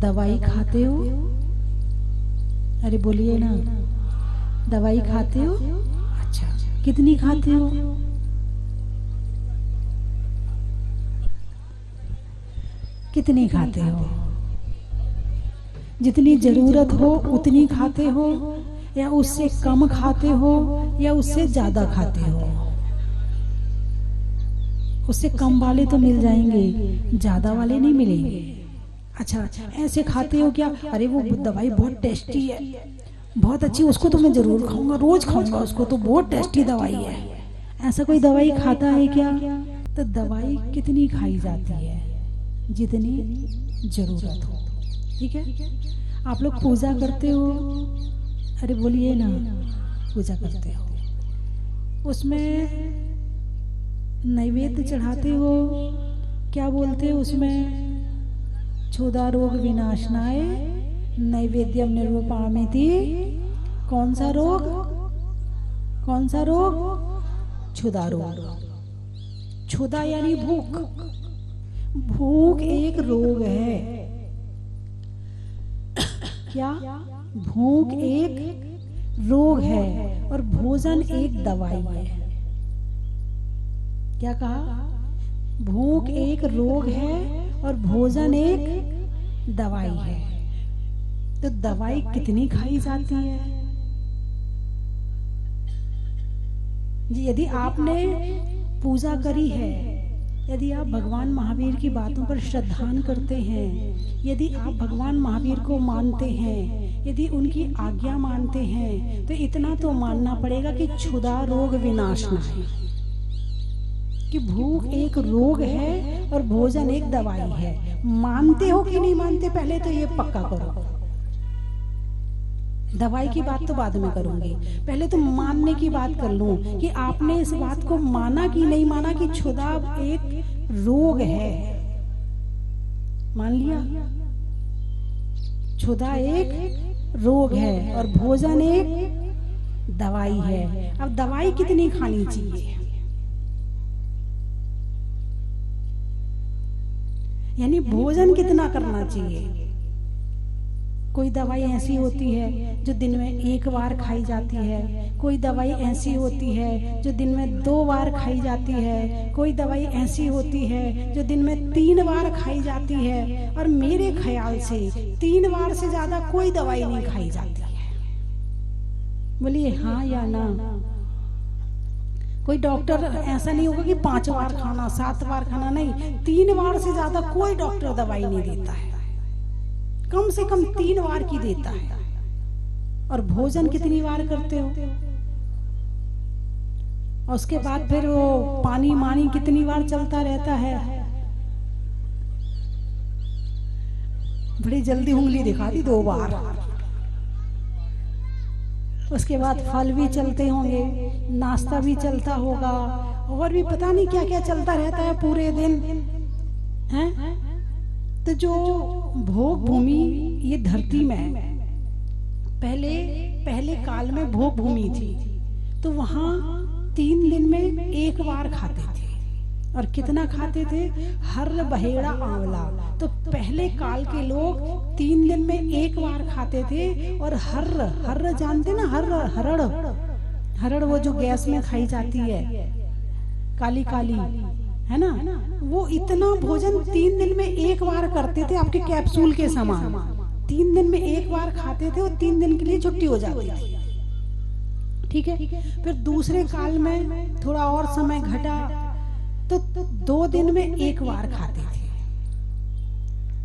दवाई खाते हो? अरे बोलिए ना, दवाई खाते हो? अच्छा, कितनी खाते हो? कितनी खाते हो? जितनी जरूरत हो उतनी खाते हो, या उससे कम खाते हो, या उससे ज्यादा खाते हो? उससे कम वाले तो मिल जाएंगे, ज्यादा वाले नहीं मिलेंगे। अच्छा, ऐसे खाते हो क्या? अरे वो दवाई बहुत टेस्टी है, बहुत अच्छी, उसको तो मैं जरूर खाऊंगा, रोज खाऊंगा उसको, तो बहुत टेस्टी दवाई है। ऐसा कोई दवाई खाता है क्या? तो दवाई कितनी खाई जाती है? जितनी जरूरत हो। ठीक है। आप लोग पूजा करते हो? अरे बोलिए ना, पूजा करते हो, उसमें नैवेद्य चढ़ाते हो, क्या बोलते हो उसमें? क्षुधा रोग विनाशनाय नैवेद्यम निर्वपामिति। कौन सा रोग? कौन सा रोग? क्षुधा रोग। क्षुधा यानी भूख। भूख एक रोग है। क्या? भूख एक रोग है और भोजन एक दवाई है। क्या कहा? भूख एक रोग है और भोजन एक दवाई है। तो दवाई कितनी खाई जाती है जी? यदि आपने पूजा करी है, यदि आप भगवान महावीर की बातों पर श्रद्धान करते हैं, यदि आप भगवान महावीर को मानते हैं, यदि उनकी आज्ञा मानते हैं, तो इतना तो मानना पड़ेगा कि क्षुधा रोग विनाशनाय, कि भूख एक रोग है और भोजन एक दवाई है। मानते हो कि नहीं मानते? पहले तो ये पक्का करो। दवाई की बात तो बाद में करूंगी, पहले तो मानने की बात कर लूं कि आपने इस बात को माना कि नहीं माना कि क्षुधा एक रोग है। मान लिया? क्षुधा एक रोग है और भोजन एक दवाई है। अब दवाई कितनी खानी चाहिए? यानी भोजन कितना करना चाहिए? कोई दवाई ऐसी होती है जो दिन में एक बार खाई जाती है, कोई दवाई ऐसी होती है जो दिन में 2 बार खाई जाती है, कोई दवाई ऐसी होती है जो दिन में 3 बार खाई जाती है, और मेरे ख्याल से 3 बार से ज्यादा कोई दवाई नहीं खाई जाती है। बोलिए हाँ या ना। कोई डॉक्टर ऐसा नहीं होगा कि 5 बार खाना, 7 बार खाना, नहीं, 3 बार से ज्यादा कोई डॉक्टर दवाई नहीं देता है, कम से कम 3 बार की देता है। और भोजन कितनी बार करते हो? और उसके बाद फिर वो पानी मानी कितनी बार चलता रहता है? बड़ी जल्दी उंगली दिखा दी, 2 बार। उसके बाद फल भी चलते होंगे, नाश्ता भी चलता होगा, और भी पता नहीं क्या क्या चलता रहता है पूरे दिन, हैं? तो जो भोग भूमि ये धरती में पहले काल में भोग भूमि थी, तो वहां 3 दिन में एक बार खाते थे। और कितना खाते थे? हर्र बहेड़ा आंवला। तो पहले काल के लोग 3 दिन में एक बार खाते थे। और हर्र जानते ना? हरड़ वो जो गैस में खाई जाती है, काली काली, है ना? वो इतना भोजन 3 दिन में एक बार करते थे, आपके कैप्सूल के समान। 3 दिन में एक बार खाते थे और 3 दिन के लिए छुट्टी हो जाती थी। ठीक है। फिर दूसरे काल में थोड़ा और समय घटा तो 2 दिन में एक बार खाते थे।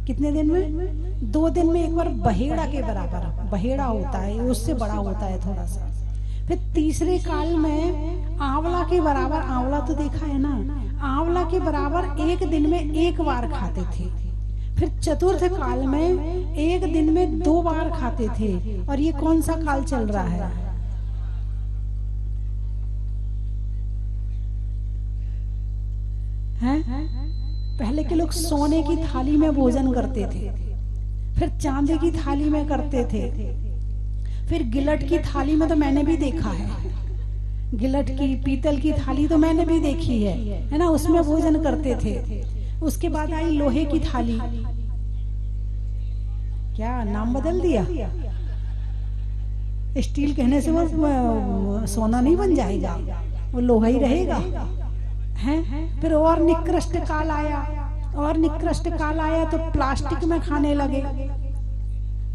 कितने दिन में? 2 दिन में एक बार, बहेड़ा के बराबर। बहेड़ा होता है, उससे बड़ा होता है थोड़ा सा। फिर तीसरे काल में आंवला के बराबर, आंवला तो देखा है ना, आंवला के बराबर 1 दिन में एक बार खाते थे। फिर चतुर्थ काल में 1 दिन में 2 बार खाते थे। और ये कौन सा काल चल रहा है? पहले के लोग सोने की थाली में भोजन करते थे, फिर चांदी की थाली में करते थे, फिर गिलट की थाली में तो मैंने भी देखा है, गिलट की, पीतल की थाली तो मैंने भी देखी है ना, उसमें भोजन करते थे। उसके बाद आई लोहे की थाली, क्या नाम बदल दिया? स्टील कहने से वो सोना नहीं बन जाएगा, वो लोहा ही रहेगा। हैं? फिर और निकृष्ट काल आया, और निकृष्ट काल आया तो प्लास्टिक में खाने लगे।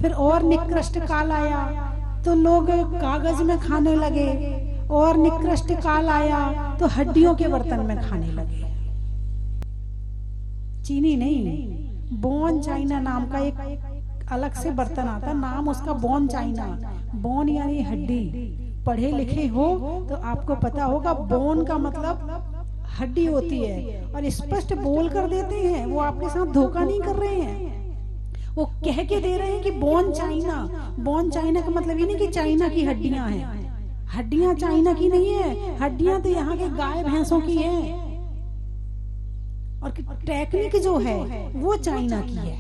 फिर और निकृष्ट काल आया तो लोग कागज में खाने लगे। और निकृष्ट काल आया तो हड्डियों के बर्तन में खाने लगे। चीनी नहीं, बोन चाइना नाम का एक अलग से बर्तन आता, नाम उसका बोन चाइना। बोन यानी हड्डी। पढ़े लिखे हो तो आपको पता होगा बोन का मतलब हड्डी होती है। और स्पष्ट बोल कर देते हैं, वो आपके साथ धोखा नहीं कर रहे हैं, वो कह के दे रहे हैं कि बोन चाइना। बोन चाइना का मतलब ये नहीं कि चाइना की हड्डियां हैं। हड्डियां चाइना की नहीं है, हड्डियां तो यहाँ के गाय भैंसों की है। और टेक्निक जो है वो चाइना की है,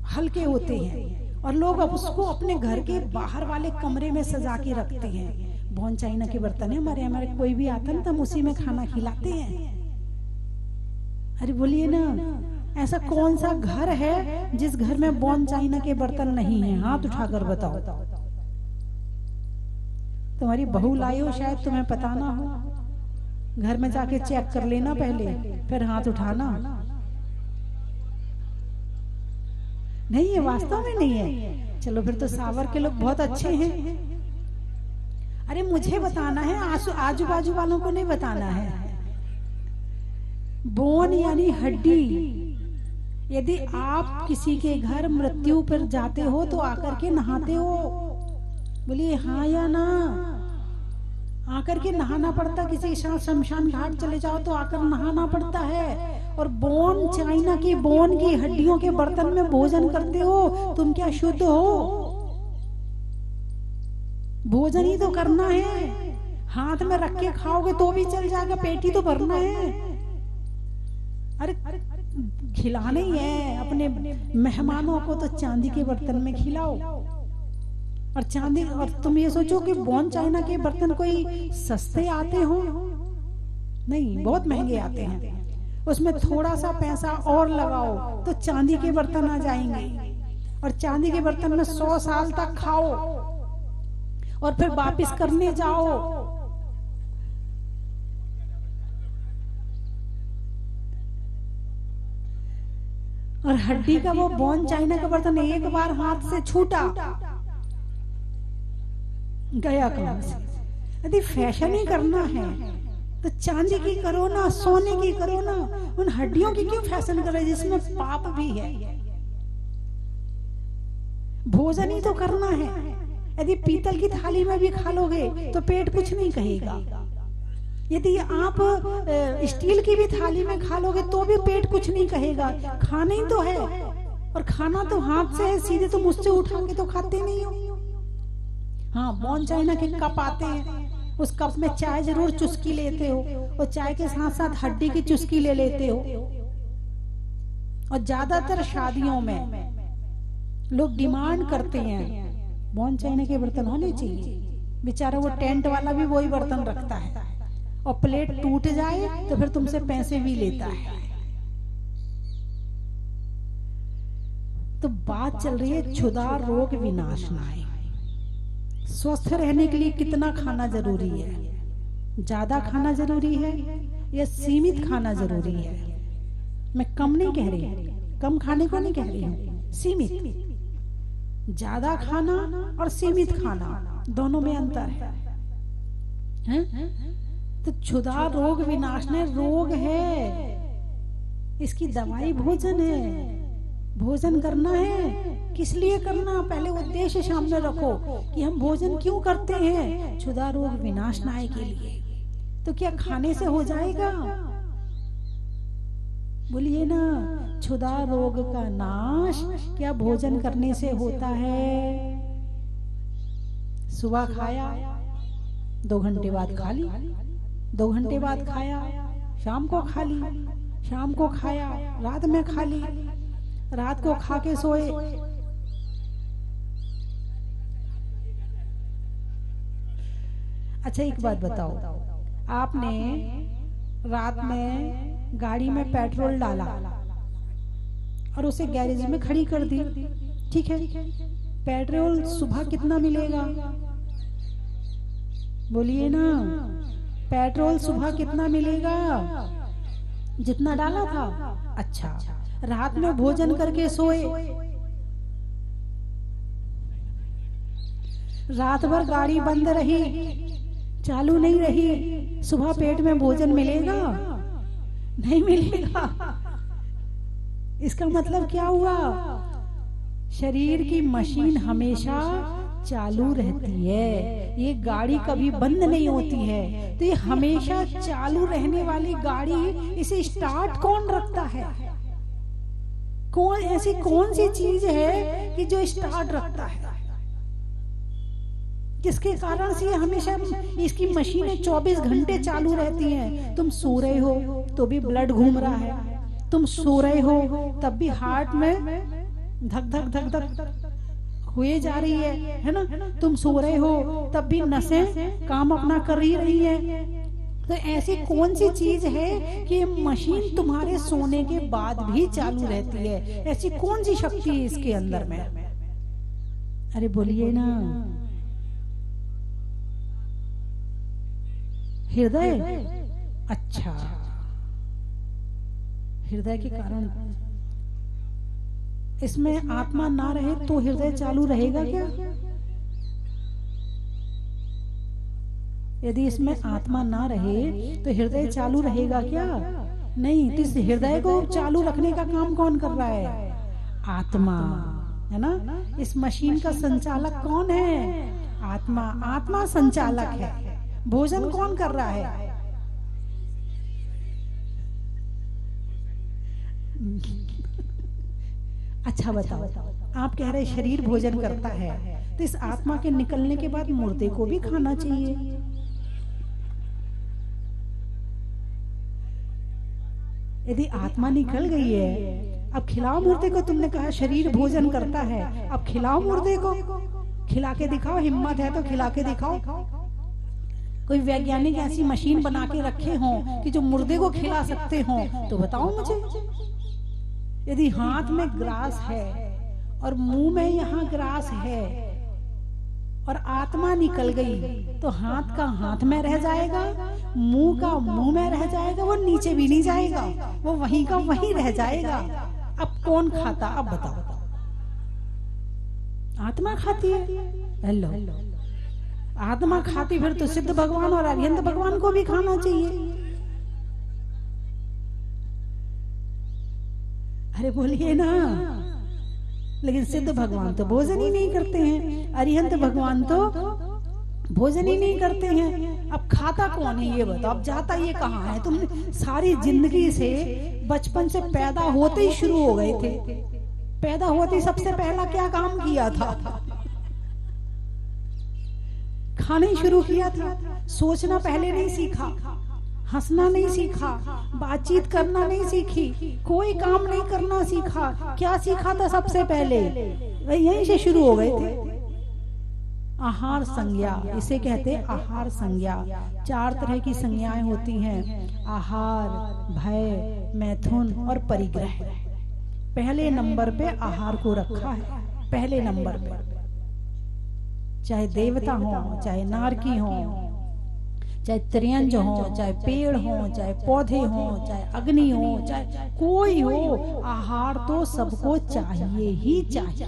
हल्के होते हैं। और लोग अब उसको अपने घर के बाहर वाले कमरे में सजा के रखते हैं। बोन चाइना के बर्तन है हमारे कोई भी आता ना तो हम उसी में खाना खिलाते हैं। अरे बोलिए ना, ऐसा कौन सा घर है जिस घर में बोन चाइना के बर्तन नहीं है? हाथ उठाकर बताओ। तुम्हारी बहू लाई हो, शायद तुम्हें पता ना हो। घर में जाके चेक कर लेना पहले, फिर हाथ उठाना। नहीं है, वास्तव में नहीं है। चलो फिर तो सावर के लोग बहुत अच्छे हैं। अरे मुझे बताना है, आजू बाजू वालों को नहीं बताना है। बोन यानी हड्डी। यदि आप किसी के घर मृत्यु पर जाते हो तो आकर के नहाते हो? बोलिए हाँ या ना। आकर के नहाना पड़ता, किसी के साथ शमशान घाट चले जाओ तो आकर नहाना पड़ता है। और बोन चाइना की बोन की हड्डियों के बर्तन में भोजन करते हो, तुम क्या शुद्ध हो? भोजन ही तो करना है, हाथ में रख के खाओगे तो भी चल जाएगा, पेट ही तो भरना है। अरे खिलाना ही है अपने मेहमानों को तो चांदी के बर्तन में खिलाओ। और चांदी, और तुम ये सोचो कि बोन चाइना के बर्तन कोई सस्ते आते हो? नहीं, बहुत महंगे आते हैं। उसमें थोड़ा सा पैसा और लगाओ तो चांदी के बर्तन आ जाएंगे। और चांदी के बर्तन में 100 साल तक खाओ और फिर वापिस करने जाओ। और हड्डी का वो बोन चाइना का बर्तन एक बार हाथ से छूटा गया काम से। यदि फैशन ही करना है तो चांदी की करो ना, सोने की करो ना। उन हड्डियों की क्यों फैशन करे जिसमें पाप भी है? भोजन ही तो करना है। यदि पीतल की थाली में भी खा लोगे तो पेट कुछ नहीं कहेगा। यदि आप स्टील की भी थाली में खा लोगे तो भी पेट कुछ नहीं कहेगा। खाना ही तो है, और खाना तो हाथ से है, सीधे तो मुझसे उठा के तो खाते नहीं हो। हाँ, बोन चाइना के कप आते हैं, उस कप में चाय जरूर चुस्की लेते हो, और चाय के साथ साथ हड्डी की चुस्की ले लेते हो। और ज्यादातर शादियों में लोग डिमांड करते हैं बोन चाइना के बर्तन होने चाहिए। बेचारा वो टेंट वाला भी वही बर्तन रखता है, और प्लेट टूट जाए तो फिर तुमसे पैसे भी लेता है। तो बात चल रही है क्षुधा रोग विनाशनाय। स्वस्थ रहने के लिए कितना खाना जरूरी है? ज्यादा खाना जरूरी है या सीमित खाना जरूरी है? मैं कम नहीं कह रही, कम खाने को नहीं कह रही हूँ, सीमित। ज्यादा खाना और सीमित खाना दोनों में अंतर है? तो क्षुधा रोग विनाशनाय रोग है, इसकी दवाई भोजन है। भोजन करना है, किस लिए करना? पहले उद्देश्य सामने रखो कि हम भोजन क्यों करते हैं। क्षुधा रोग विनाशनाय के लिए। तो क्या खाने से हो जाएगा? बोलिए ना, क्षुधा रोग का नाश क्या भोजन करने से होता है? सुबह खाया, 2 घंटे बाद खा ली, 2 घंटे बाद खाया, शाम को खा ली, शाम को खाया, रात में खा ली, रात को खा के सोए। अच्छा एक बात बताओ, आपने रात में गाड़ी में पेट्रोल डाला और उसे गैरेज में खड़ी कर दी, ठीक है, पेट्रोल सुबह कितना मिलेगा? बोलिए ना, पेट्रोल सुबह कितना मिलेगा? जितना डाला था। अच्छा, रात में भोजन करके सोए, रात भर गाड़ी बंद रही, चालू नहीं रही, सुबह पेट में भोजन मिलेगा? नहीं मिलेगा। इसका मतलब क्या हुआ? शरीर की मशीन हमेशा चालू रहती है, ये गाड़ी कभी बंद नहीं होती है। तो ये हमेशा चालू रहने वाली गाड़ी, इसे स्टार्ट कौन रखता है? ऐसी कौन सी चीज है कि जो स्टार्ट रखता है, जिसके कारण से हमेशा इसकी मशीनें 24 घंटे चालू रहती हैं। तुम सो रहे हो तो भी ब्लड घूम रहा है, तुम सो रहे हो तब भी हार्ट में धक धक धक धक हुए जा रही है ना? तुम सो रहे हो तब भी नसें काम अपना कर ही रही है। तो ऐसी कौन सी चीज है कि मशीन तुम्हारे सोने के बाद भी चालू रहती है? ऐसी कौन सी शक्ति है इसके अंदर में? अरे बोलिए ना। हृदय। अच्छा, हृदय के कारण इसमें आत्मा ना रहे तो हृदय चालू रहेगा क्या? यदि इसमें आत्मा ना रहे तो हृदय चालू रहेगा क्या? नहीं। तो इस हृदय को चालू रखने का काम कौन कर रहा है? आत्मा, है ना? इस मशीन का संचालक कौन है? आत्मा। आत्मा संचालक है। भोजन कौन कर रहा है? अच्छा बताओ, आप कह रहे शरीर भोजन करता है, तो इस आत्मा के निकलने के बाद मुर्दे को भी खाना चाहिए। यदि आत्मा निकल गई है, अब खिलाओ मुर्दे को। तुमने कहा शरीर भोजन करता है, अब खिलाओ मुर्दे को, खिला के दिखाओ। हिम्मत है तो खिला के दिखाओ। कोई वैज्ञानिक ऐसी मशीन बना के रखे हों कि जो मुर्दे को खिला सकते हों तो बताओ मुझे। यदि हाथ में ग्रास है और मुंह में यहाँ ग्रास है और आत्मा निकल गई तो हाथ का हाथ में रह जाएगा, मुंह का मुंह में रह जाएगा, वो नीचे भी नहीं जाएगा, वो वहीं का वहीं रह जाएगा। अब कौन खाता? अब बताओ। आत्मा खाती है। हेलो, आत्मा खाती फिर तो सिद्ध भगवान और अरिहंत भगवान को भी खाना चाहिए। अरे बोलिए ना। लेकिन सिद्ध भगवान तो भोजन ही नहीं करते हैं, अरिहंत भगवान तो भोजन ही नहीं करते हैं। अब खाता कौन है ये बताओ? अब जाता ये कहाँ है? तुम सारी जिंदगी से बचपन से पैदा होते ही शुरू हो गए थे। पैदा होते ही सबसे पहला क्या काम किया था? खाना ही शुरू किया था। सोचना पहले नहीं सीखा, हंसना नहीं सीखा, बातचीत करना नहीं सीखी, कोई काम नहीं करना सीखा। क्या सीखा था सबसे पहले? यहीं से शुरू हो गए थे। आहार संज्ञा, इसे कहते हैं आहार संज्ञा। 4 तरह की संज्ञाएं होती हैं: आहार, भय, मैथुन और परिग्रह। पहले नंबर पे आहार को रखा है, पहले नंबर पे। चाहे देवता हो, चाहे नारकी हो, चाहे त्रियंज हो, चाहे पेड़ हो, चाहे पौधे हो, चाहे अग्नि हो, चाहे कोई हो, आहार तो सबको चाहिए ही चाहिए।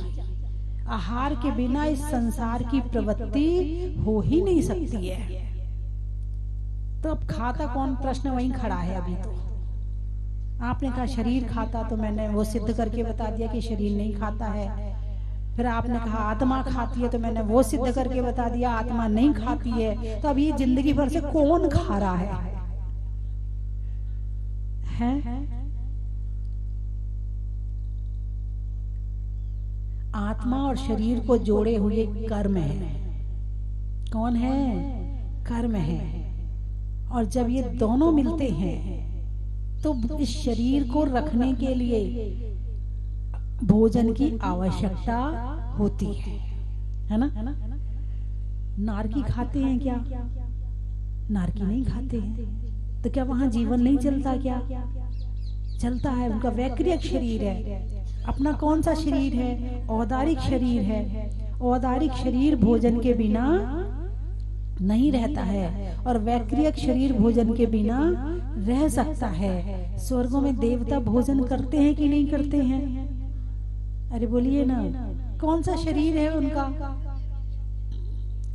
आहार के बिना इस संसार की प्रवृत्ति हो ही नहीं सकती है। तो अब खाता कौन? प्रश्न वहीं खड़ा है। अभी तो आपने कहा शरीर खाता, तो मैंने वो सिद्ध करके बता दिया कि शरीर नहीं खाता है। फिर आपने कहा आत्मा खाती है, तो मैंने वो सिद्ध करके बता दिया आत्मा नहीं खाती है। तो अब ये जिंदगी भर से कौन खा रहा है? आत्मा और शरीर को जोड़े हुए कर्म है। कौन है? कर्म है। और जब ये दोनों मिलते हैं तो इस शरीर को रखने के लिए भोजन की आवश्यकता होती है ना? नारकी खाते हैं क्या? नारकी नहीं खाते हैं। तो क्या वहां जीवन नहीं चलता? क्या चलता है? उनका वैक्रियक शरीर है। अपना कौन सा शरीर है? औदारिक शरीर है। औदारिक शरीर भोजन के बिना नहीं रहता है और वैक्रियक शरीर भोजन के बिना रह सकता है। स्वर्गों में देवता भोजन करते हैं कि नहीं करते हैं? अरे बोलिए ना, कौन सा शरीर है उनका?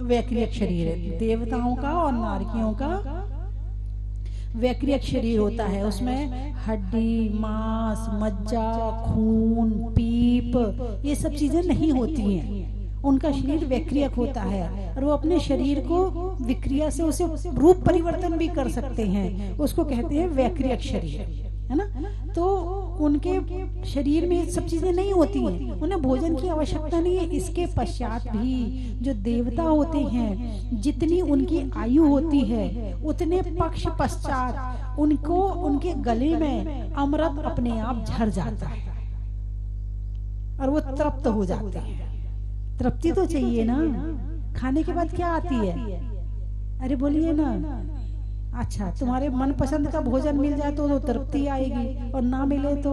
वैक्रियक शरीर है। देवताओं का और नारकियों का वैक्रियक शरीर होता है। उसमें हड्डी, मांस, मज्जा, खून, पीप ये सब चीजें नहीं होती हैं। उनका शरीर वैक्रियक होता है और वो अपने शरीर को विक्रिया से उसे रूप परिवर्तन भी कर सकते हैं। उसको कहते हैं वैक्रियक शरीर, है ना। तो उनके शरीर में ये सब चीजें नहीं होती हैं, उन्हें भोजन की आवश्यकता नहीं है। इसके पश्चात भी जो देवता होते हैं, जितनी उनकी आयु होती है उतने पक्ष पश्चात उनको उनके गले में अमृत अपने आप झर जाता है और वो तृप्त हो जाते हैं। तृप्ति तो चाहिए ना। खाने के बाद क्या आती है? अरे बोलिए ना। अच्छा, तुम्हारे मनपसंद का भोजन मिल जाए तो तृप्ति आएगी और ना मिले तो?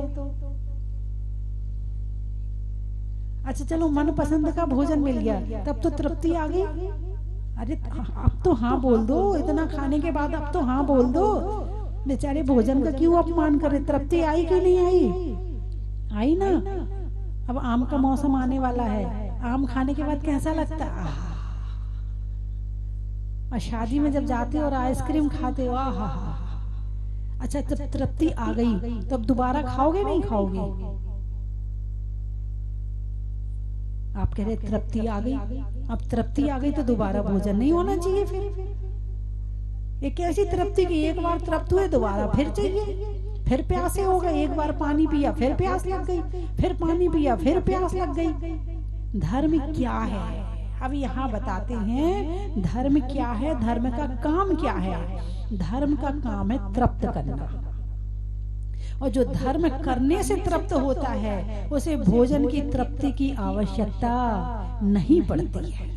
अच्छा चलो, मनपसंद का भोजन मिल गया तब तो तृप्ति आ गई। अरे अब तो हाँ बोल दो, इतना खाने के बाद अब तो हाँ बोल दो। बेचारे भोजन का क्यों अपमान करे? तृप्ति आई कि नहीं आई? आई ना। अब आम का मौसम आने वाला है, आम खाने के बाद कैसा लगता है? और शादी में जब जाते हो और आइसक्रीम खाते हो, आहा। अच्छा, जब तृप्ति आ गई तब दोबारा खाओगे नहीं खाओगे? आप कह रहे तृप्ति आ गई। अब तृप्ति आ गई तो दोबारा भोजन नहीं होना चाहिए। फिर एक ऐसी तृप्ति की एक बार तृप्त हुए दोबारा फिर चाहिए। फिर प्यासे हो गए, एक बार पानी पिया फिर प्यास लग गई, फिर पानी पिया फिर प्यास लग गई। धर्म क्या है? अब यहाँ बताते हैं धर्म क्या है, धर्म का काम क्या है। धर्म का काम है तृप्त करना, और जो धर्म करने से तृप्त होता है उसे भोजन की तृप्ति की आवश्यकता नहीं पड़ती है।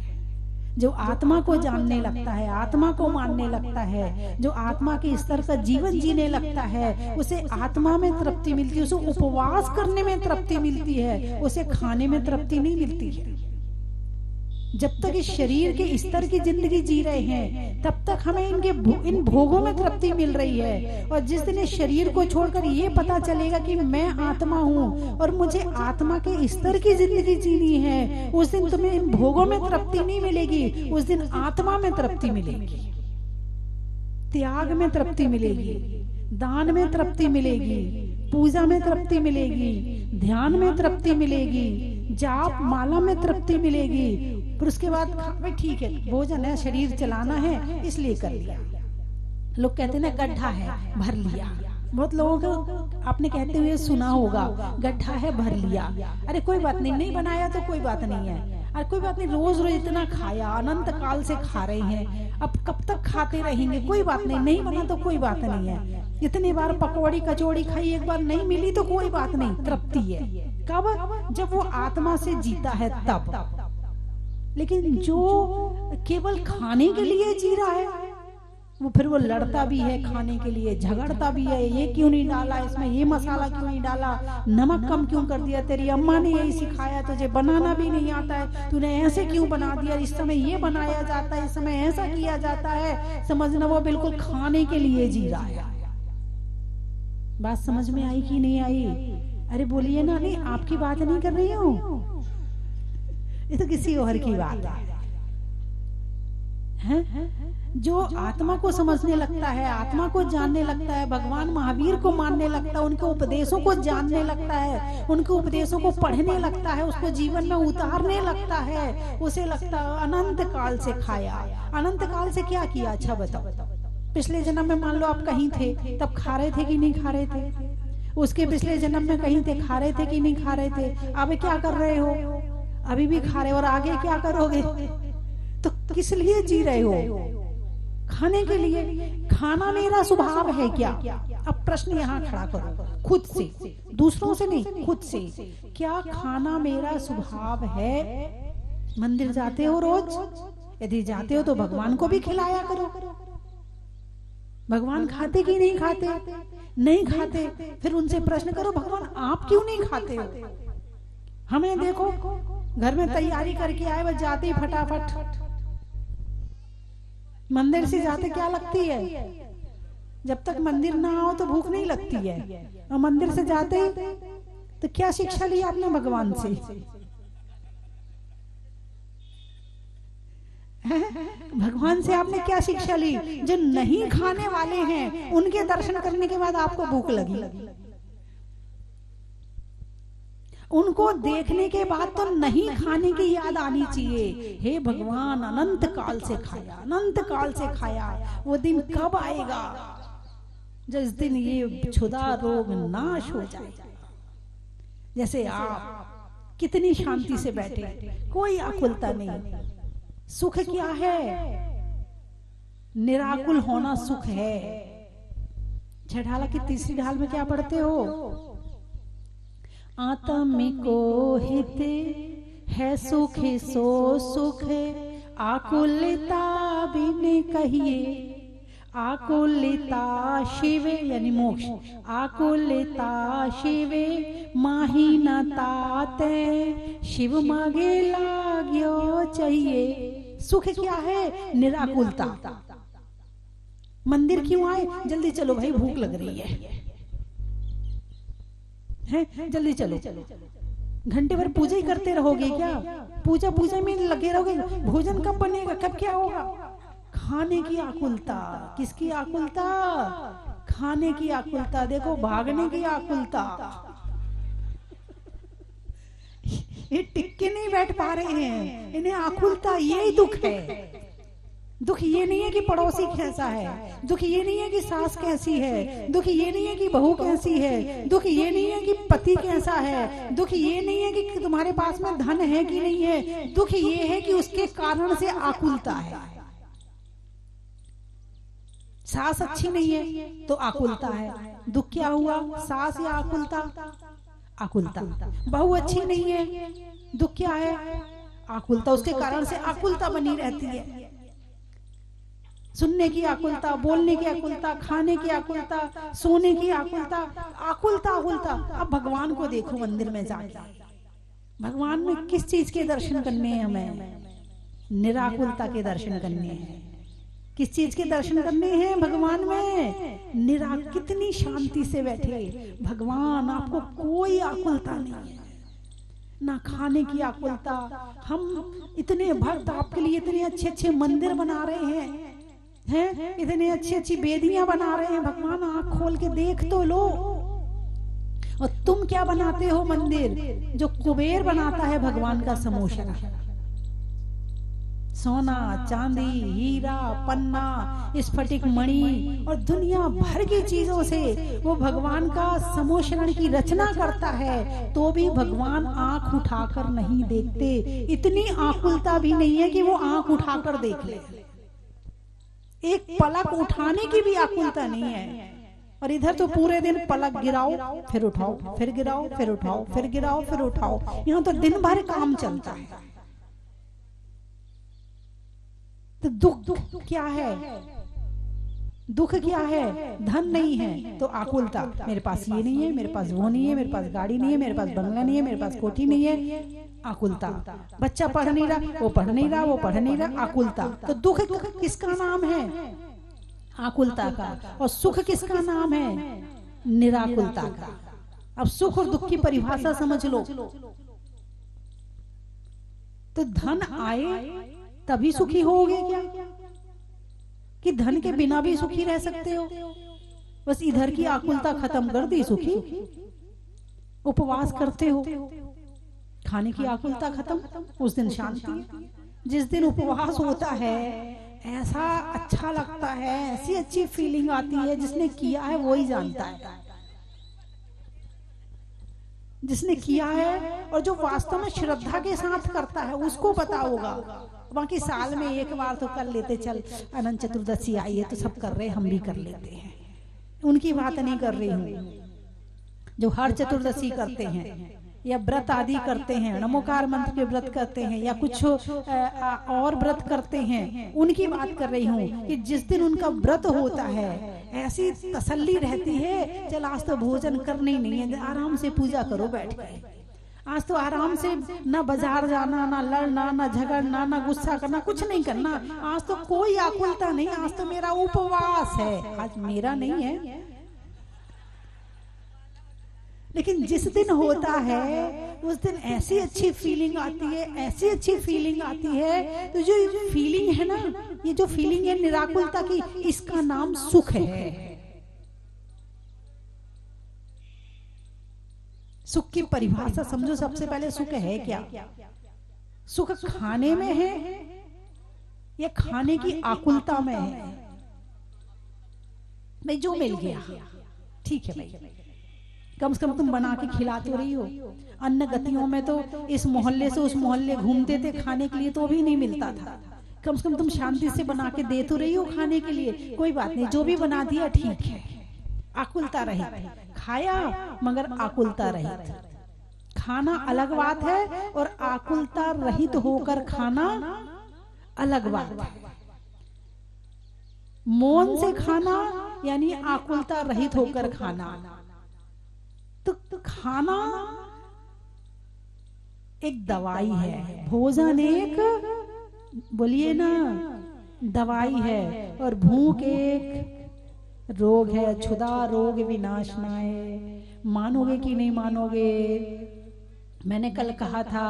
जो आत्मा को जानने लगता है, आत्मा को मानने लगता है, जो आत्मा के स्तर का जीवन जीने लगता है, उसे आत्मा में तृप्ति मिलती है। उसे उपवास करने में तृप्ति मिलती है, उसे खाने में तृप्ति नहीं मिलती है। जब तक इस शरीर के स्तर की जिंदगी जी रहे हैं तब तक हमें इन भोगों में तृप्ति मिल रही है। और जिस दिन इस शरीर को छोड़कर ये पता चलेगा कि मैं आत्मा हूँ और मुझे आत्मा के स्तर की जिंदगी जीनी है, उस दिन तुम्हें इन भोगों में तृप्ति नहीं मिलेगी, उस दिन आत्मा में तृप्ति मिलेगी, त्याग में तृप्ति मिलेगी, दान में तृप्ति मिलेगी, पूजा में तृप्ति मिलेगी, ध्यान में तृप्ति मिलेगी, जाप माला में तृप्ति मिलेगी। फिर उसके बाद भाई ठीक है, भोजन है, शरीर चलाना है इसलिए कर लिया। लोग कहते हैं ना गड्ढा है भर लिया। बहुत लोगों को आपने कहते हुए सुना होगा, गड्ढा है भर लिया। अरे कोई बात नहीं, नहीं बनाया तो कोई बात नहीं है। अरे कोई बात नहीं, रोज रोज इतना खाया, अनंत काल से खा रहे हैं, अब कब तक खाते रहेंगे? कोई बात नहीं, नहीं बना तो कोई बात नहीं है। इतनी बार पकौड़ी कचौड़ी खाई, एक बार नहीं मिली तो कोई बात नहीं, तृप्ति है। कब? जब वो आत्मा से जीता है तब। लेकिन जो केवल खाने के लिए जी रहा है वो फिर वो लड़ता भी है खाने के लिए, झगड़ता भी है। ये क्यों नहीं डाला इसमें, ये मसाला क्यों नहीं डाला, नमक कम क्यों कर दिया, तेरी अम्मा ने यही सिखाया, तुझे बनाना भी नहीं आता है, तूने ऐसे क्यों बना दिया, इस समय ये बनाया जाता है, इस समय ऐसा किया जाता है। समझना वो बिल्कुल खाने के लिए जी रहा है। बात समझ में आई कि नहीं आई? अरे बोलिए ना। नहीं, आपकी बात नहीं कर रही हूँ, ये तो किसी और की बात है। जो आत्मा को समझने लगता है, आत्मा को जानने लगता है, भगवान महावीर को मानने लगता है, उनके उपदेशों को जानने लगता है, उनके उपदेशों को पढ़ने लगता है, उसको जीवन में उतारने लगता है, उसे लगता है अनंत काल से खाया। अनंत काल से क्या किया? अच्छा बताओ। पिछले जन्म में मान लो आप कहीं थे, तब खा रहे थे कि नहीं खा रहे थे? उसके पिछले जन्म में कहीं थे, खा रहे थे कि नहीं खा रहे थे? अब क्या कर रहे हो? अभी भी खा रहे हो। और आगे क्या करोगे? तो किस लिए जी रहे हो? खाने के लिए। खाना मेरा स्वभाव है क्या? अब प्रश्न यहाँ खड़ा करो खुद से, दूसरों से नहीं, खुद से। क्या खाना मेरा स्वभाव है? मंदिर जाते हो रोज? यदि जाते हो तो भगवान को भी खिलाया करो। भगवान खाते कि नहीं खाते? नहीं खाते। फिर उनसे प्रश्न करो, भगवान आप क्यों नहीं खाते हो? हमें देखो घर में तैयारी करके आए, बस जाते ही फटाफट मंदिर से जाते क्या लगती है, जब तक मंदिर ना आओ तो भूख नहीं लगती है, और मंदिर से जाते ही तो क्या शिक्षा ली आपने भगवान से? भगवान से आपने क्या शिक्षा ली? जो नहीं खाने वाले हैं उनके दर्शन करने के बाद आपको भूख लगी, उनको देखने के बाद तो नहीं खाने की याद आनी चाहिए। हे भगवान, अनंत काल से खाया, अनंत काल से खाया, वो दिन कब आएगा जिस दिन ये क्षुधा रोग नाश हो जाएगा। जैसे आप कितनी शांति से बैठे, कोई आकुलता नहीं। सुख क्या है? निराकुल होना सुख है। छठाला की तीसरी ढाल में क्या पढ़ते हो? आत्मिको हित है सुख सो सुख, आकुलता बिन कहिए, आकुलता शिव यानी मोक्ष, आकुलता शिव माही न ताते, शिव मागे लाग्यो चाहिए। सुख क्या है? निराकुलता। मंदिर क्यों आए? जल्दी चलो भाई, भूख लग रही है, जल्दी चलो। घंटे भर पूजा ही करते रहोगे क्या? पूजा पूजा में लगे रहोगे, भोजन कब बनेगा, कब क्या होगा? खाने की आकुलता। किसकी आकुलता? खाने की आकुलता। देखो, भागने की आकुलता। ये टिक के नहीं बैठ पा रहे हैं, इन्हें आकुलता। यही दुख है। दुख ये नहीं है कि पड़ोसी कैसा है, दुख ये नहीं है कि सास कैसी है, दुख ये नहीं है कि बहू कैसी है, दुख ये नहीं है कि पति कैसा है, दुख ये नहीं है कि तुम्हारे पास में धन है कि नहीं है, दुख ये है कि उसके कारण से आकुलता है। सास अच्छी नहीं है तो आकुलता है। दुख क्या हुआ? सास या आकुलता? आकुलता। बहू अच्छी नहीं है, दुख क्या है? आकुलता। उसके कारण से आकुलता बनी रहती है। सुनने की आकुलता, बोलने की आकुलता, खाने की आकुलता, सोने की आकुलता, आकुलता आकुलता। अब भगवान को देखो मंदिर में जाके, भगवान में किस चीज के दर्शन करने हैं? हमें निराकुलता के दर्शन करने हैं। किस चीज के दर्शन करने हैं भगवान में? कितनी शांति से बैठे भगवान, आपको कोई आकुलता नहीं है, ना खाने की आकुलता। हम इतने भक्त आपके लिए इतने अच्छे अच्छे मंदिर बना रहे हैं, इतने अच्छी अच्छी बेदियां बना रहे हैं। भगवान, आंख खोल के देख तो लो। और तुम क्या बनाते हो मंदिर? जो कुबेर बनाता है भगवान का समोसा, सोना, चांदी, हीरा, पन्ना, स्फटिक मणि और दुनिया भर की चीजों से वो भगवान का समोशरण की रचना करता है, तो भी भगवान आंख उठाकर नहीं देखते। इतनी आकुलता भी नहीं है कि वो आंख उठाकर देख ले। एक पलक उठाने की भी आकुलता नहीं है। और इधर तो पूरे दिन पलक गिराओ फिर उठाओ, फिर गिराओ फिर उठाओ, फिर गिराओ फिर उठाओ। यहाँ तो दिन भर काम चलता है। तो दुख क्या है? दुख क्या है? धन नहीं है तो आकुलता। मेरे पास ये नहीं है, मेरे पास वो नहीं है, मेरे पास गाड़ी नहीं है, मेरे पास बंगला नहीं है, मेरे पास कोठी नहीं है, आकुलता। बच्चा पढ़ नहीं रहा, वो पढ़ नहीं रहा, वो पढ़ नहीं रहा, आकुलता। तो दुख किसका नाम है? आकुलता का। और सुख किसका नाम है? निराकुलता का। अब सुख और दुख की परिभाषा समझ लो। तो धन आए तभी सुखी होगे क्या? कि धन के बिना भी सुखी रह सकते हो? बस इधर की आकुलता खत्म कर दी, सुखी। उपवास करते हो, खाने की आकुलता खत्म, उस दिन शांति। जिस दिन उपवास होता है ऐसा अच्छा लगता है, ऐसी अच्छी फीलिंग आती है। जिसने किया है वो ही जानता है, जिसने किया है और जो वास्तव में श्रद्धा के साथ करता है उसको पता होगा। बाकी साल में एक बार तो कर लेते, चल अनंत चतुर्दशी आई है तो सब कर रहे, हम भी कर लेते हैं। उनकी बात नहीं कर रही हूँ। जो हर चतुर्दशी करते हैं या व्रत आदि करते हैं, नमोकार मंत्र के व्रत करते हैं या कुछ और व्रत करते हैं, उनकी बात कर रही हूँ। कि जिस दिन उनका व्रत होता है ऐसी तसल्ली रहती है, चल आज तो भोजन करने ही नहीं है, आराम से पूजा करो बैठ के, आज तो आराम से ना बाजार जाना, ना लड़ना, ना झगड़ना, ना गुस्सा करना, कुछ नहीं करना। आज तो कोई आकुलता नहीं, आज तो मेरा उपवास है। आज मेरा नहीं है, लेकिन जिस दिन होता है उस दिन ऐसी अच्छी फीलिंग आती है, ऐसी अच्छी फीलिंग आती है। तो जो फीलिंग है ना, ये जो फीलिंग है निराकुलता की, इसका नाम सुख है। सुख की परिभाषा समझो। सबसे पहले सुख है क्या? सुख खाने में है या खाने की आकुलता में है? भाई जो मिल गया ठीक है भाई, कम से कम तुम बना के खिला तो रही हो। अन्य गतियों में तो इस मोहल्ले से उस मोहल्ले घूमते थे खाने के लिए, तो भी नहीं मिलता था। कम से कम तुम शांति से बना के दे तो रही हो खाने के लिए। कोई बात नहीं, जो भी बना दिया ठीक है। आकुलता रहित खाया, मगर आकुलता रहित। खाना अलग बात है और आकुलता रहित होकर खाना अलग बात है। मौन से खाना यानी आकुलता रहित होकर खाना। तो खाना एक दवाई है, भोजन एक, बोलिए ना, दवाई है। और भूख एक रोग है, क्षुधा रोग विनाशनाय। मानोगे कि नहीं मानोगे, मैंने कल कहा था,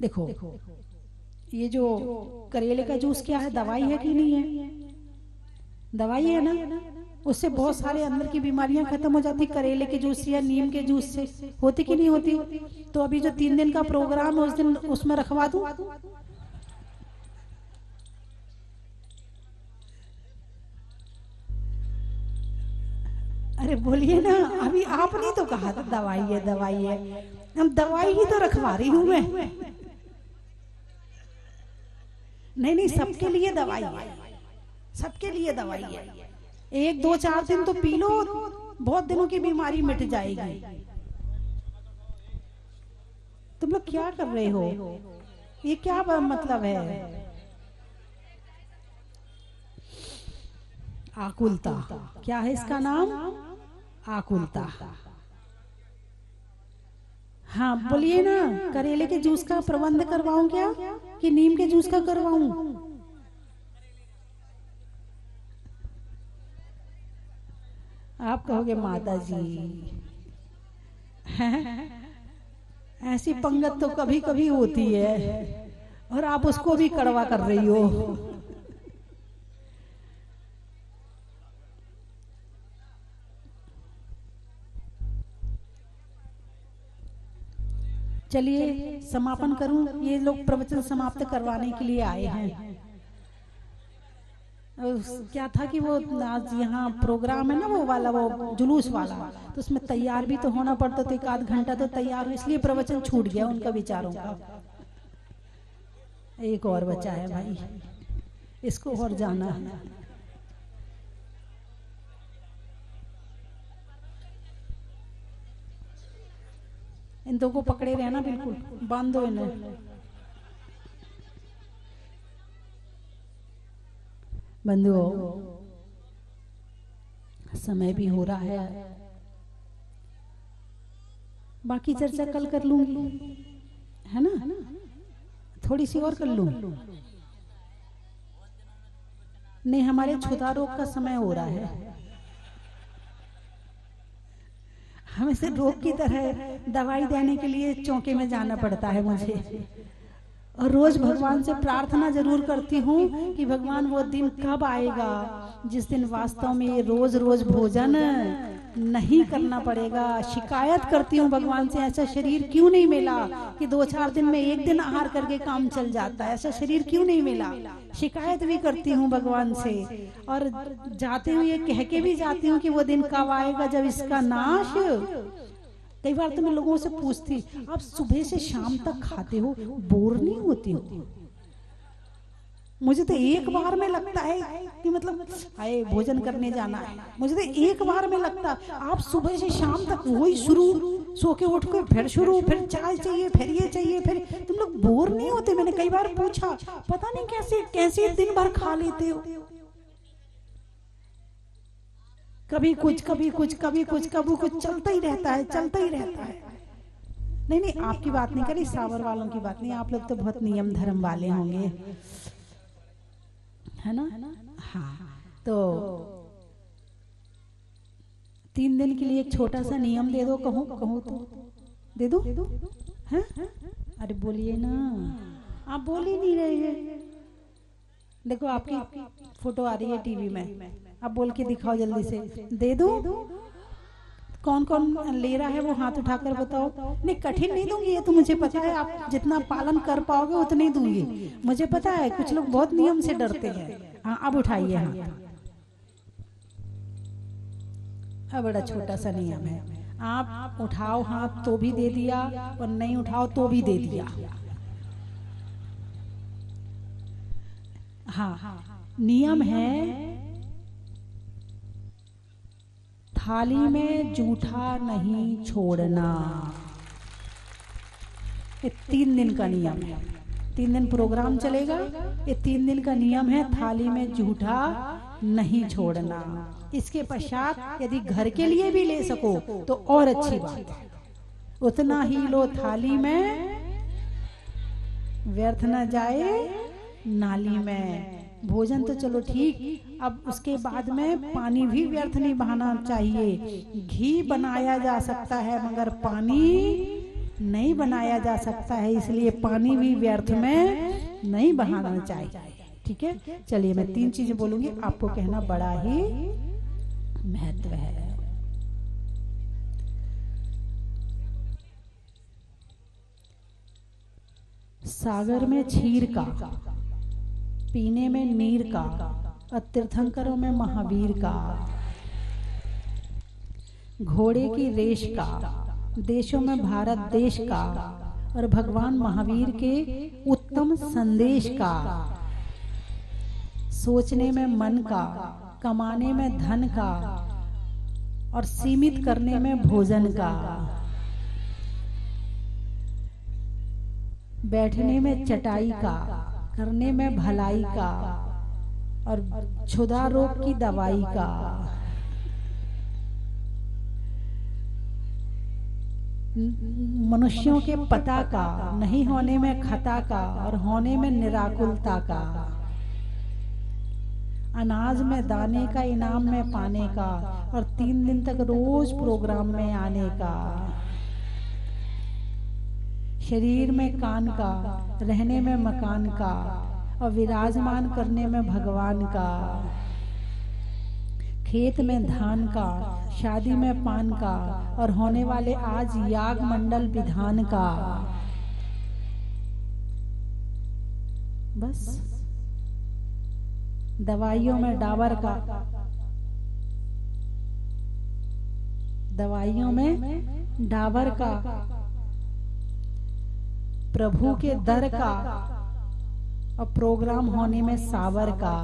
देखो ये जो करेले का जूस क्या है, दवाई है कि नहीं है? दवाई है ना। उससे बहुत सारे अंदर की बीमारियां खत्म हो जाती, करेले के जूस या नीम के जूस से। होती कि नहीं होती? तो अभी जो 3 दिन का प्रोग्राम है उस दिन उसमें रखवा दूं। अरे बोलिए ना, अभी आपने तो कहा था दवाई है दवाई है। हम दवाई ही तो रखवा रही हूं मैं। नहीं नहीं, सबके लिए दवाई है, सबके लिए दवाई है। 1 2 4 दिन तो पी लो, बहुत दिनों की बीमारी मिट जाएगी। तुम लोग क्या कर रहे हो? ये क्या मतलब है? आकुलता। क्या है इसका नाम? आकुलता। हाँ बोलिए ना, करेले के जूस का प्रबंध करवाऊं क्या कि नीम के जूस का करवाऊं? आप कहोगे माता जी ऐसी पंगत तो कभी कभी होती है और आप उसको भी कड़वा कर रही हो। चलिए समापन करूं। ये लोग प्रवचन समाप्त करवाने के लिए आए हैं। क्या था कि वो आज यहाँ प्रोग्राम है ना, वो वाला, वो जुलूस वाला, तो उसमें तैयार भी तो होना पड़ता, तो 1 आध घंटा तो तैयार हो, इसलिए प्रवचन छूट गया उनका विचारों का। एक और बचा है भाई, इसको और जाना है। इन दो को पकड़े रहना, बिल्कुल बांधो इन्हें। बंधुओं, समय भी हो रहा है, बाकी चर्चा कल कर लूंगी, है ना? थोड़ी सी और कर लूं। नहीं, हमारे क्षुधा रोग का समय हो रहा है। हमें से रोग की तरह दवाई देने के लिए चौके में जाना पड़ता है मुझे। और रोज भगवान से प्रार्थना जरूर करती हूँ कि भगवान वो दिन कब आएगा जिस दिन वास्तव में ये रोज रोज भोजन नहीं करना पड़ेगा। शिकायत करती हूँ भगवान से, ऐसा शरीर क्यों नहीं मिला कि 2-4 दिन में 1 दिन आहार करके काम चल जाता है, ऐसा शरीर क्यों नहीं मिला। शिकायत भी करती हूँ भगवान से, और जाते हुए कह के भी जाती हूँ कि वो दिन कब आएगा जब इसका नाश। कई बार तो मैं लोगों से पूछती, आप सुबह से शाम तक खाते हो, बोर नहीं होती हो? मुझे तो एक बार में लगता है कि मतलब आए भोजन करने जाना है। मुझे तो एक बार में लगता, आप सुबह से शाम तक वही शुरू, सो के उठ के फिर शुरू, फिर चाय चाहिए, फिर ये चाहिए, फिर तुम लोग बोर नहीं होते? मैंने कई बार पूछा, पता नहीं कैसे कैसे दिन भर खा लेते हो। कभी कुछ कभी कुछ कभी कुछ कभी कुछ चलता ही रहता है, चलता ही रहता है। नहीं नहीं, आपकी बात नहीं करी, सावर वालों की बात नहीं, आप लोग तो बहुत नियम धर्म वाले होंगे, है ना? हाँ, तो 3 दिन के लिए एक छोटा सा नियम दे दो, कहूँ कहूँ तो दे दो, हैं? अरे बोलिए ना, आप बोल ही नहीं रहे हैं। देखो आपकी फोटो आ रही है टीवी में, आप बोल के दिखाओ जल्दी से, दे दो। कौन कौन ले रहा है वो हाथ उठाकर बताओ। नहीं, कठिन नहीं दूंगी, ये तो मुझे पता है, आप जितना पालन कर पाओगे उतनी दूंगी, मुझे पता है। कुछ लोग बहुत नियम से डरते हैं। हाँ, अब उठाइए हाथ। अब बड़ा छोटा सा नियम है, आप उठाओ हाथ तो भी दे दिया, और नहीं उठाओ तो भी दे दिया। हाँ, नियम है थाली में जूठा नहीं छोड़ना। ये 3 दिन का नियम है, 3 दिन प्रोग्राम चलेगा। ये 3 दिन का नियम है, थाली में जूठा नहीं छोड़ना। इसके पश्चात यदि घर के लिए भी ले सको तो और अच्छी बात है, उतना ही लो थाली में, व्यर्थ न जाए नाली में। भोजन तो चलो ठीक, अब उसके बाद में पानी भी व्यर्थ नहीं बहाना चाहिए। घी बनाया जा सकता है मगर पानी नहीं बनाया जा सकता है, इसलिए पानी भी व्यर्थ में नहीं बहाना चाहिए। ठीक है, चलिए मैं 3 चीजें बोलूंगी, आपको कहना बड़ा ही महत्व है। सागर में क्षीर का, पीने में नीर का, और तीर्थंकरों में महावीर का, घोड़े की रेश का, देशों में भारत देश का, और भगवान महावीर के उत्तम संदेश का, सोचने में मन का, कमाने में धन का, और सीमित करने में भोजन का, बैठने में चटाई का, करने में भलाई का, और क्षुधा रोग की दवाई का। मनुष्यों के पता का, नहीं होने में खता का, और होने में निराकुलता का। अनाज में दाने का, इनाम में पाने का, और 3 दिन तक रोज प्रोग्राम में आने का। शरीर में कान का, रहने में मकान का, और विराजमान करने में भगवान का। खेत में धान का, शादी में पान का, और होने वाले आज याग मंडल विधान का। बस दवाइयों में डाबर का, दवाइयों में डाबर का, प्रभु के दर का, और प्रोग्राम होने में सावर का।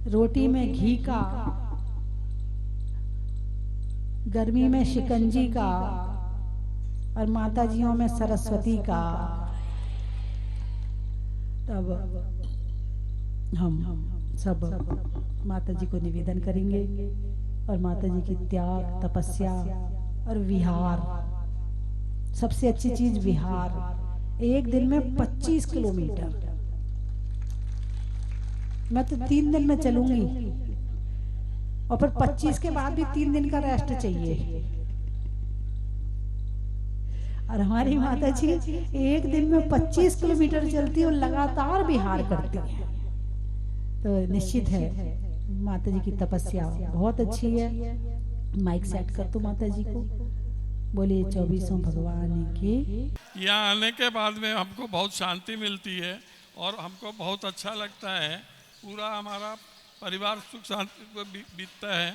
रोटी में घी का, गर्मी में शिकंजी का, और माताजियों में सरस्वती का। तब हम सब माता जी को निवेदन करेंगे, और माता जी की त्याग, तपस्या और विहार, सबसे अच्छी चीज विहार। एक दिन में 25 किलोमीटर, मैं तो 3 दिन में चलूंगी, और फिर 25 के बाद भी 3 दिन का रेस्ट चाहिए। और हमारी माता जी एक दिन में 25 किलोमीटर चलती है और लगातार विहार करती है। तो निश्चित है माता जी की तपस्या बहुत अच्छी है। माइक सेट कर दो माता जी को, बोलिए 24 भगवान की। यहाँ आने के बाद में हमको बहुत शांति मिलती है और हमको बहुत अच्छा लगता है। पूरा हमारा परिवार सुख शांति को बीतता है।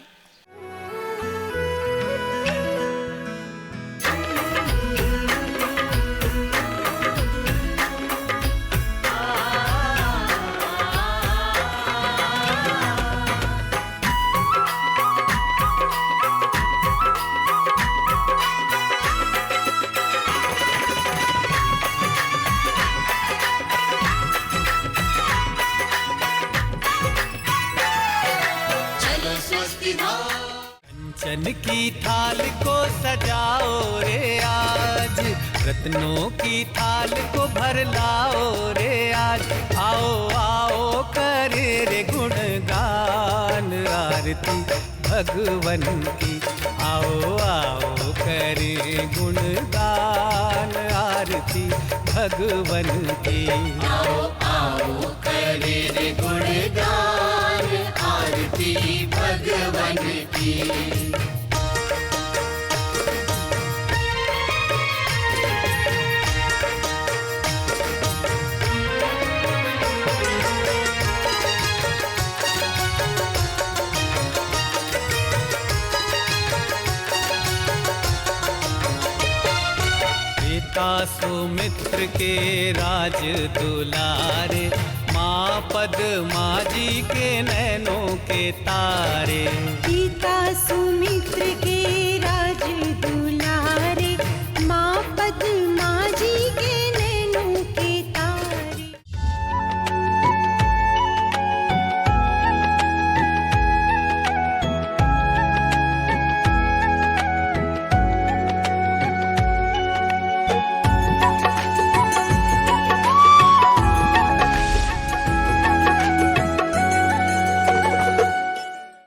कंचन की थाल को सजाओ रे आज, रत्नों की थाल को भर लाओ रे आज। आओ आओ करे रे गुणगान आरती भगवन की, आओ आओ करे गुणगान आरती भगवन की। आओ आओ करे रे गुणगान आरती भगवन की। पिता सुमित्र के राज दुलारे, माँ पद्मा जी के नैनों के तारे। पिता सुमित्र